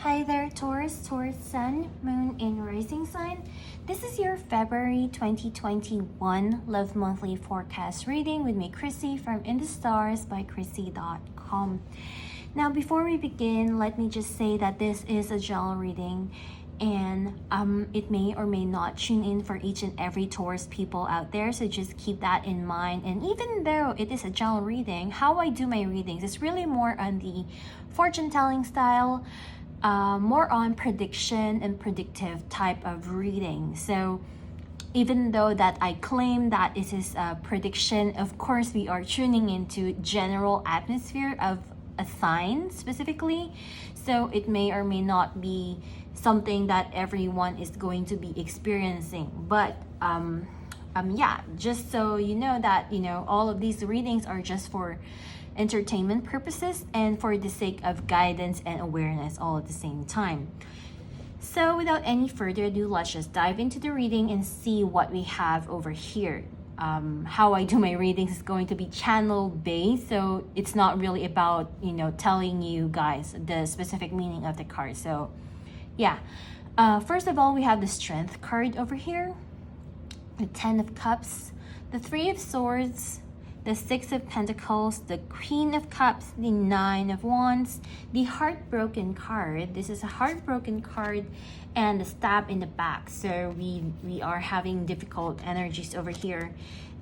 Hi there, Taurus, Taurus Sun, Moon, and Rising Sign. This is your February 2021 Love Monthly Forecast reading with me, Krissy, from In the Stars by Krissy.com. Now, before we begin, let me just say that this is a general reading, and it may or may not tune in for each and every Taurus people out there, so just keep that in mind. And even though it is a general reading, how I do my readings is really more on the fortune telling style, more on prediction and predictive type of reading. So even though that I claim that it is a prediction, of course we are tuning into general atmosphere of a sign specifically, so it may or may not be something that everyone is going to be experiencing. But yeah, just so you know that all of these readings are just for entertainment purposes and for the sake of guidance and awareness all at the same time. So without any further ado, let's just dive into the reading and see what we have over here. How I do my readings is going to be channel based, so it's not really about telling you guys the specific meaning of the card. So yeah, first of all, we have the Strength card over here, the Ten of Cups, the Three of Swords, the Six of Pentacles, the Queen of Cups, the Nine of Wands, the Heartbroken card. This is a heartbroken card, and the Stab in the back. So we are having difficult energies over here.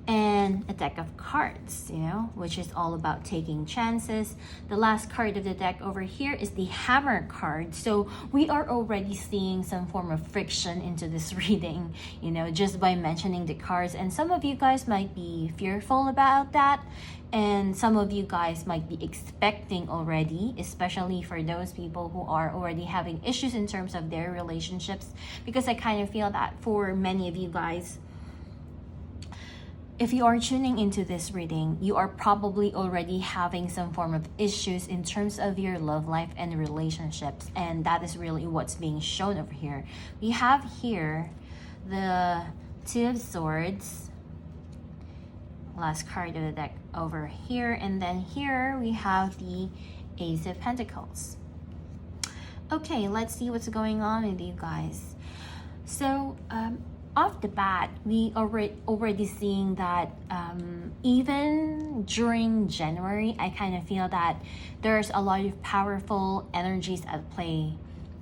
And a deck of cards, which is all about taking chances. The last card of the deck over here is the Hammer card. So we are already seeing some form of friction into this reading, just by mentioning the cards. And some of you guys might be fearful about that. And some of you guys might be expecting already, especially for those people who are already having issues in terms of their relationships. Because I kind of feel that for many of you guys, if you are tuning into this reading, you are probably already having some form of issues in terms of your love life and relationships. And that is really what's being shown over here. We have here the Two of Swords, last card of the deck over here. And then here we have the Ace of Pentacles. Okay, let's see what's going on with you guys. So, off the bat, we already seeing that even during January, I kind of feel that there's a lot of powerful energies at play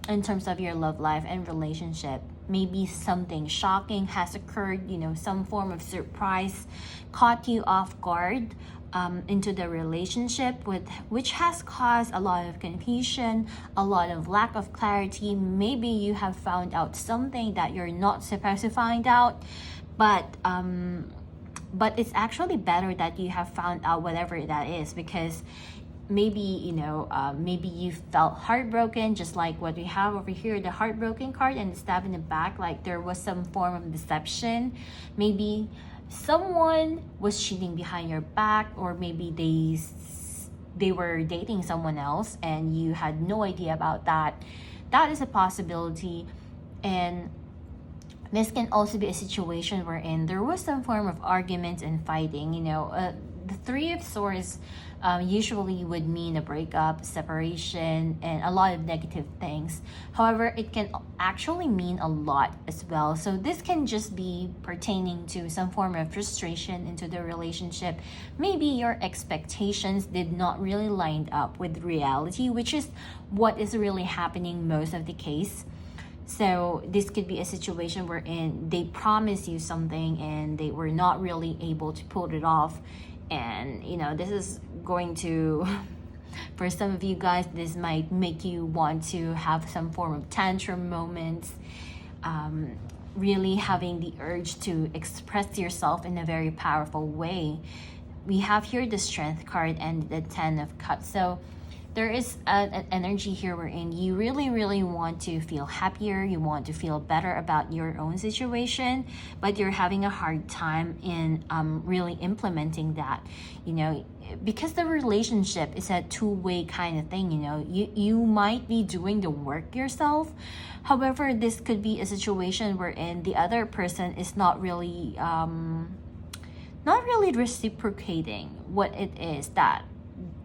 in terms of your love life and relationship. Maybe something shocking has occurred, some form of surprise caught you off guard into the relationship, which has caused a lot of confusion, a lot of lack of clarity. Maybe you have found out something that you're not supposed to find out, but it's actually better that you have found out whatever that is, because maybe maybe you felt heartbroken, just like what we have over here, the Heartbroken card and the Stab in the back. Like there was some form of deception. Maybe someone was cheating behind your back, or maybe they were dating someone else and you had no idea about that. That is a possibility. And this can also be a situation wherein there was some form of argument and fighting. The Three of Swords usually would mean a breakup, separation, and a lot of negative things. However, it can actually mean a lot as well. So this can just be pertaining to some form of frustration into the relationship. Maybe your expectations did not really line up with reality, which is what is really happening most of the case. So this could be a situation wherein they promise you something and they were not really able to pull it off. And this is going to for some of you guys, this might make you want to have some form of tantrum moments, really having the urge to express yourself in a very powerful way. We have here the Strength card and the Ten of Cups. So there is an energy here wherein you really want to feel happier, you want to feel better about your own situation, but you're having a hard time in really implementing that, because the relationship is a two-way kind of thing. You might be doing the work yourself. However, this could be a situation wherein the other person is not really reciprocating what it is that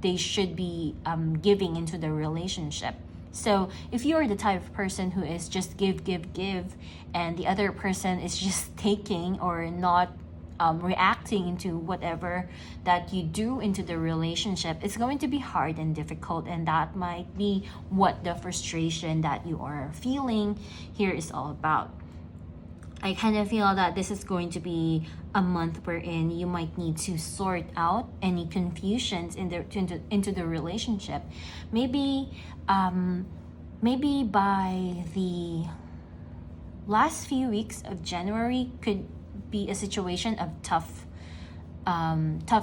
they should be giving into the relationship. So if you are the type of person who is just give, and the other person is just taking or not reacting into whatever that you do into the relationship, it's going to be hard and difficult, and that might be what the frustration that you are feeling here is all about. I kind of feel that this is going to be a month wherein you might need to sort out any confusions into the relationship. Maybe maybe by the last few weeks of January could be a situation of tough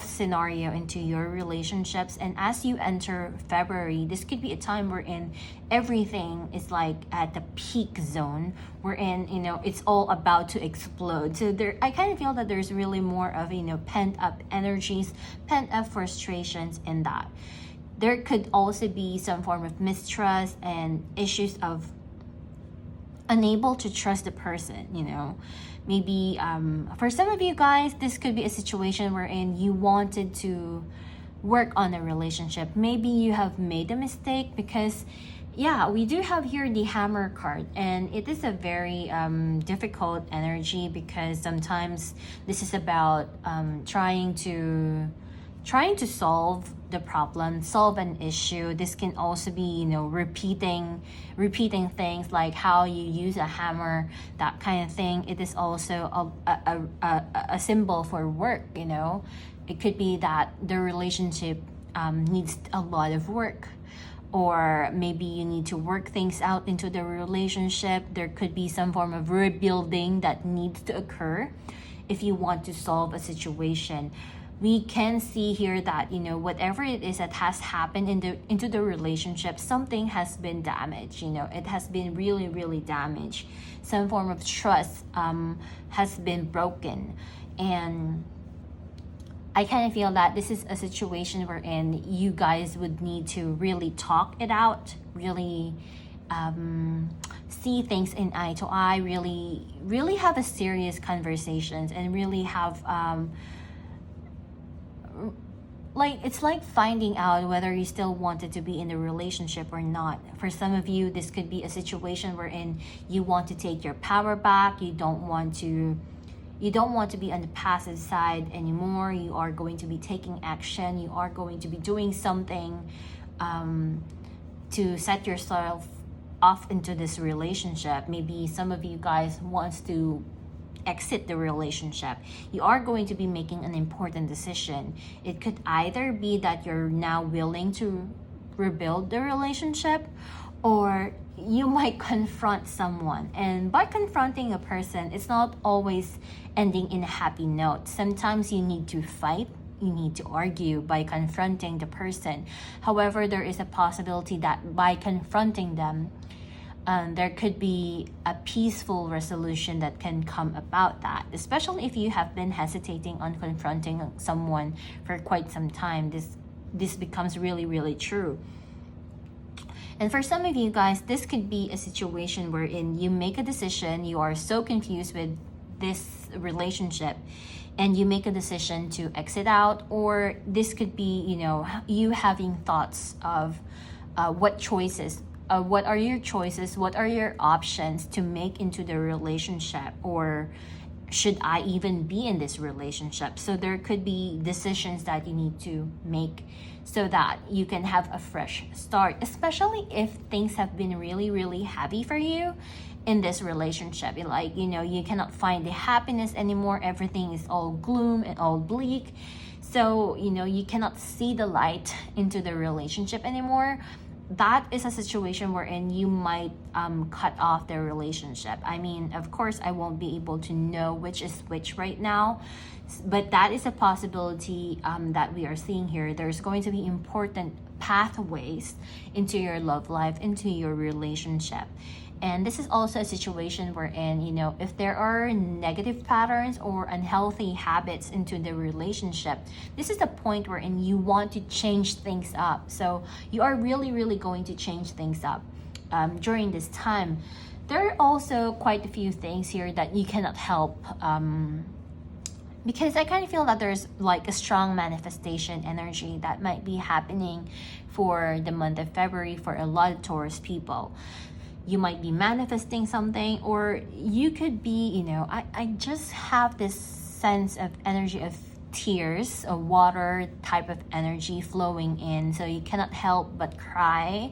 scenario into your relationships, and as you enter February, this could be a time wherein everything is like at the peak zone, wherein it's all about to explode. So there, I kind of feel that there's really more of pent up energies, pent up frustrations in that. There could also be some form of mistrust and issues of unable to trust the person. Maybe for some of you guys, this could be a situation wherein you wanted to work on a relationship. Maybe you have made a mistake, because we do have here the Hammer card, and it is a very difficult energy, because sometimes this is about trying to solve the problem, solve an issue. This can also be repeating things, like how you use a hammer, that kind of thing. It is also a symbol for work. It could be that the relationship needs a lot of work, or maybe you need to work things out into the relationship. There could be some form of rebuilding that needs to occur if you want to solve a situation. We can see here that whatever it is that has happened into the relationship, something has been damaged. It has been really, really damaged. Some form of trust has been broken, and I kind of feel that this is a situation wherein you guys would need to really talk it out, really see things in eye to eye, really have a serious conversations, and really have it's like finding out whether you still wanted to be in a relationship or not. For some of you, this could be a situation wherein you want to take your power back. You don't want to be on the passive side anymore. You are going to be taking action. You are going to be doing something to set yourself off into this relationship. Maybe some of you guys wants to exit the relationship. You are going to be making an important decision. It could either be that you're now willing to rebuild the relationship, or you might confront someone. And by confronting a person, it's not always ending in a happy note. Sometimes you need to fight, you need to argue by confronting the person. However, there is a possibility that by confronting them, there could be a peaceful resolution that can come about that, especially if you have been hesitating on confronting someone for quite some time. This becomes really, really true. And for some of you guys, this could be a situation wherein you make a decision, you are so confused with this relationship, and you make a decision to exit out. Or this could be you having thoughts of what are your choices, what are your options to make into the relationship, or should I even be in this relationship? So there could be decisions that you need to make so that you can have a fresh start, especially if things have been really, really heavy for you in this relationship. You cannot find the happiness anymore. Everything is all gloom and all bleak. So, you cannot see the light into the relationship anymore. That is a situation wherein you might cut off the relationship. I mean, of course, I won't be able to know which is which right now, but that is a possibility that we are seeing here. There's going to be important pathways into your love life, into your relationship. And this is also a situation wherein, if there are negative patterns or unhealthy habits into the relationship, this is the point wherein you want to change things up. So you are really, really going to change things up during this time. There are also quite a few things here that you cannot help because I kind of feel that there's like a strong manifestation energy that might be happening for the month of February for a lot of Taurus people. You might be manifesting something, or you could be, you know, I just have this sense of energy of tears, a water type of energy flowing in, so you cannot help but cry.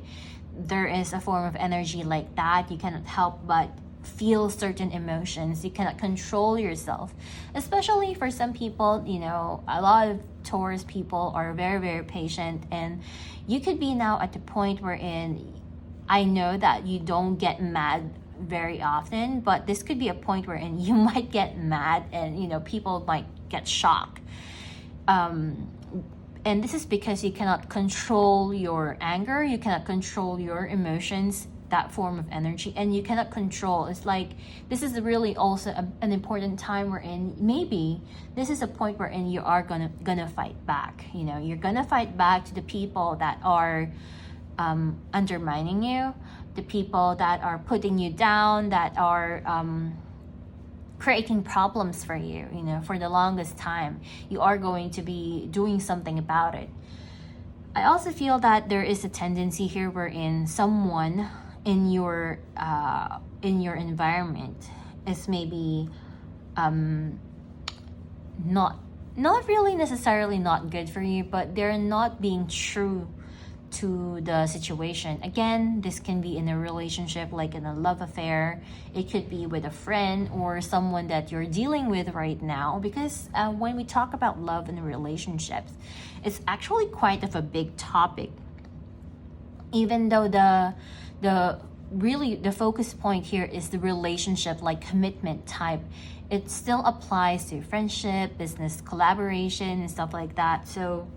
There is a form of energy like that. You cannot help but feel certain emotions. You cannot control yourself, especially for some people. You know, a lot of Taurus people are very, very patient, and you could be now at the point wherein, I know that you don't get mad very often, but this could be a point wherein you might get mad, and you know, people might get shocked. And this is because you cannot control your anger, you cannot control your emotions, that form of energy, and you cannot control. It's like, this is really also an important time wherein maybe this is a point wherein you are gonna fight back. You know, you're gonna fight back to the people that are undermining you, the people that are putting you down, that are creating problems for you. You know, for the longest time, you are going to be doing something about it. I also feel that there is a tendency here wherein someone in your environment is maybe not really necessarily not good for you, but they're not being true to the situation. Again, this can be in a relationship, like in a love affair. It could be with a friend or someone that you're dealing with right now, because when we talk about love and relationships, it's actually quite of a big topic. Even though the focus point here is the relationship, like commitment type, it still applies to friendship, business collaboration, and stuff like that. So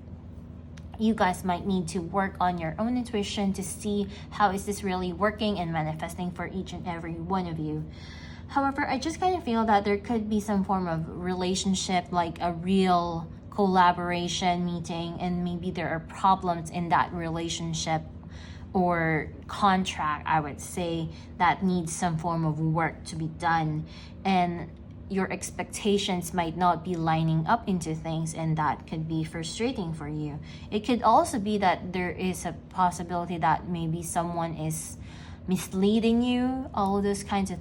you guys might need to work on your own intuition to see how is this really working and manifesting for each and every one of you. However, I just kind of feel that there could be some form of relationship, like a real collaboration meeting, and maybe there are problems in that relationship or contract, I would say, that needs some form of work to be done, and your expectations might not be lining up into things, and that could be frustrating for you. It could also be that there is a possibility that maybe someone is misleading you, all of those kinds of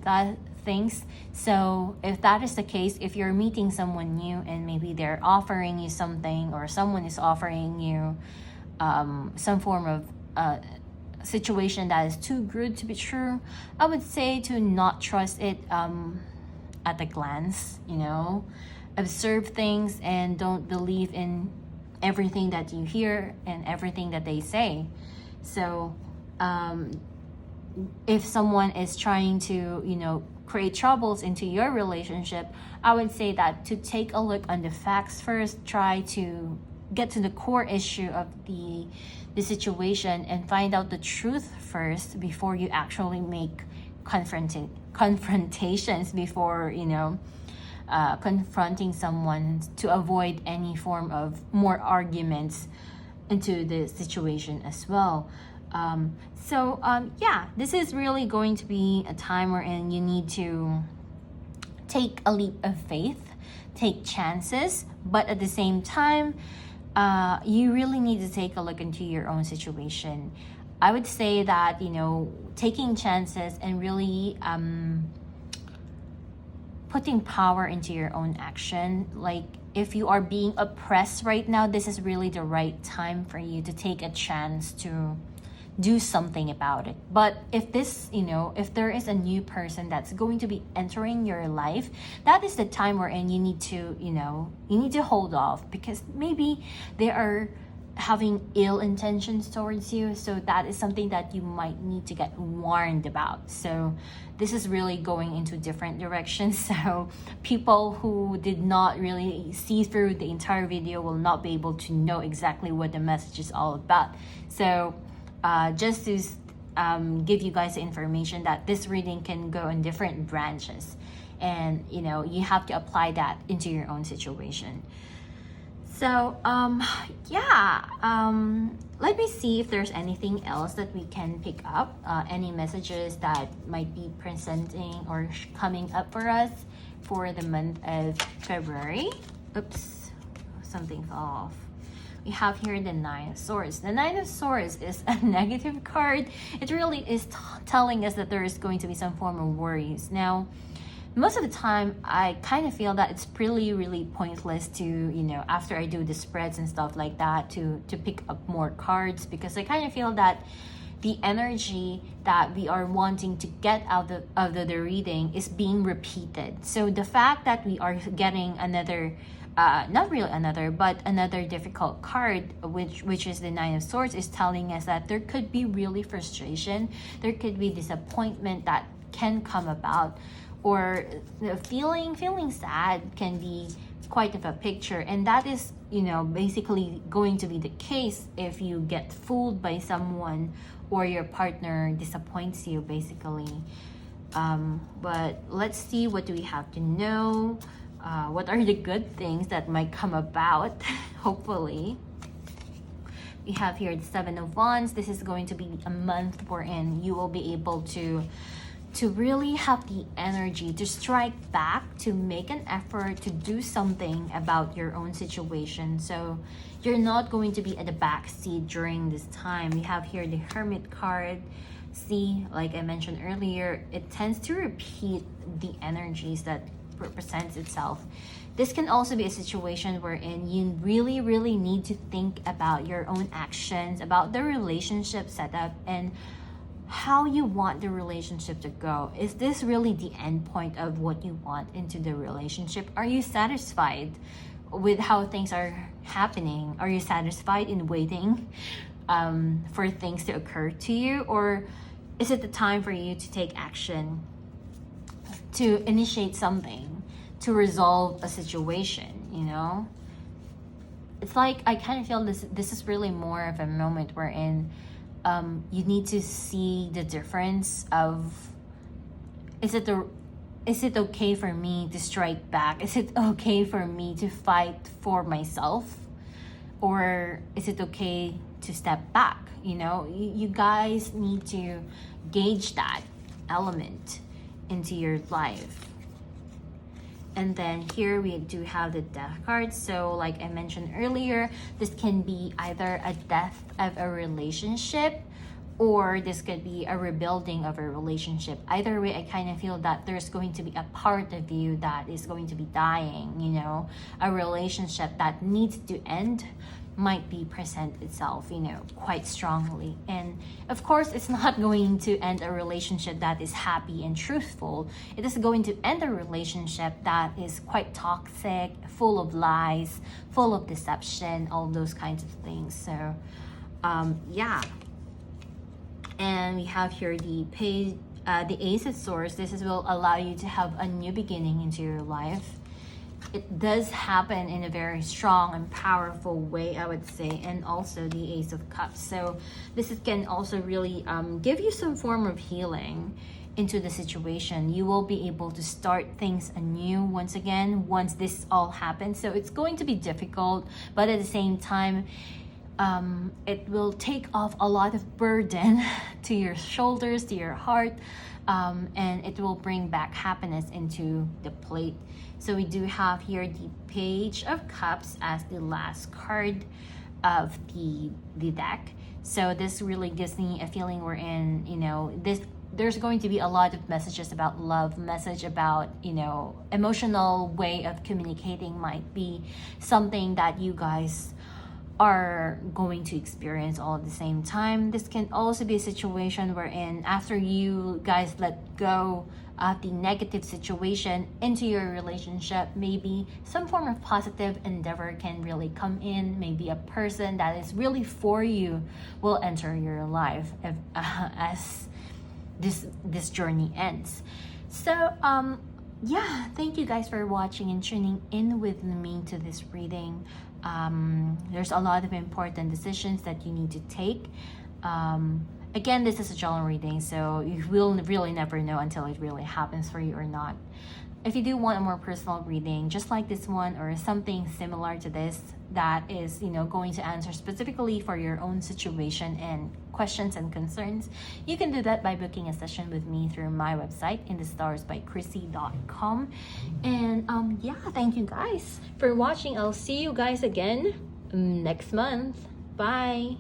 things. So if that is the case, if you're meeting someone new and maybe they're offering you something, or someone is offering you some form of situation that is too good to be true, I would say to not trust it at a glance. You know, observe things and don't believe in everything that you hear and everything that they say. So if someone is trying to, you know, create troubles into your relationship, I would say that to take a look on the facts first, try to get to the core issue of the situation and find out the truth first before you actually make confrontations, before, you know, confronting someone, to avoid any form of more arguments into the situation as well. Yeah, this is really going to be a time wherein you need to take a leap of faith, take chances, but at the same time, you really need to take a look into your own situation. I would say that, you know, taking chances and really putting power into your own action. Like, if you are being oppressed right now, this is really the right time for you to take a chance to do something about it. But if this, you know, if there is a new person that's going to be entering your life, that is the time wherein you need to, you know, you need to hold off, because maybe they are having ill intentions towards you. So that is something that you might need to get warned about. So this is really going into different directions. So people who did not really see through the entire video will not be able to know exactly what the message is all about. So just to give you guys the information that this reading can go in different branches, and you know, you have to apply that into your own situation. So let me see if there's anything else that we can pick up, any messages that might be presenting or coming up for us for the month of February. Oops, something fell off. We have here the Nine of Swords. The Nine of Swords is a negative card. It really is telling us that there is going to be some form of worries. Now, most of the time, I kind of feel that it's really pointless to, you know, after I do the spreads and stuff like that, to pick up more cards, because I kind of feel that the energy that we are wanting to get out of the reading is being repeated. So the fact that we are getting another not really another, but another difficult card, which is the Nine of Swords, is telling us that there could be really frustration, there could be disappointment that can come about, or feeling sad can be quite of a picture. And that is, you know, basically going to be the case if you get fooled by someone or your partner disappoints you, basically. But let's see, what do we have to know? What are the good things that might come about? Hopefully. We have here the Seven of Wands. This is going to be a month wherein you will be able to really have the energy to strike back, to make an effort to do something about your own situation. So you're not going to be at the back seat during this time. We have here the Hermit card. See, like I mentioned earlier, it tends to repeat the energies that represents itself. This can also be a situation wherein you really need to think about your own actions, about the relationship setup, and how you want the relationship to go. Is this really the end point of what you want into the relationship? Are you satisfied with how things are happening? Are you satisfied in waiting for things to occur to you? Or is it the time for you to take action, to initiate something, to resolve a situation, you know? It's like, I kind of feel this is really more of a moment wherein you need to see the difference of, is it okay for me to strike back? Is it okay for me to fight for myself? Or is it okay to step back? You know, you guys need to gauge that element into your life. And then here we do have the Death card. So like I mentioned earlier, this can be either a death of a relationship, or this could be a rebuilding of a relationship. Either way, I kind of feel that there's going to be a part of you that is going to be dying, you know. A relationship that needs to end might be present itself, you know, quite strongly. And of course, it's not going to end a relationship that is happy and truthful. It is going to end a relationship that is quite toxic, full of lies, full of deception, all those kinds of things. So yeah. And we have here the Ace of Swords. This will allow you to have a new beginning into your life. It does happen in a very strong and powerful way, I would say. And also the Ace of Cups. So this can also really give you some form of healing into the situation. You will be able to start things anew once again once this all happens. So it's going to be difficult, but at the same time, it will take off a lot of burden to your shoulders, to your heart, and it will bring back happiness into the plate. So we do have here the Page of Cups as the last card of the deck. So this really gives me a feeling we're in, you know, there's going to be a lot of messages about love, message about, you know, emotional way of communicating might be something that you guys are going to experience all at the same time. This can also be a situation wherein after you guys let go of the negative situation into your relationship, maybe some form of positive endeavor can really come in. Maybe a person that is really for you will enter your life as this journey ends. So yeah, thank you guys for watching and tuning in with me to this reading. There's a lot of important decisions that you need to take. Again, this is a general reading, so you will really never know until it really happens for you or not. if you do want a more personal reading, just like this one or something similar to this, that is, you know, going to answer specifically for your own situation and questions and concerns, you can do that by booking a session with me through my website, inthestars.krissy.com. And yeah, thank you guys for watching. I'll see you guys again next month. Bye.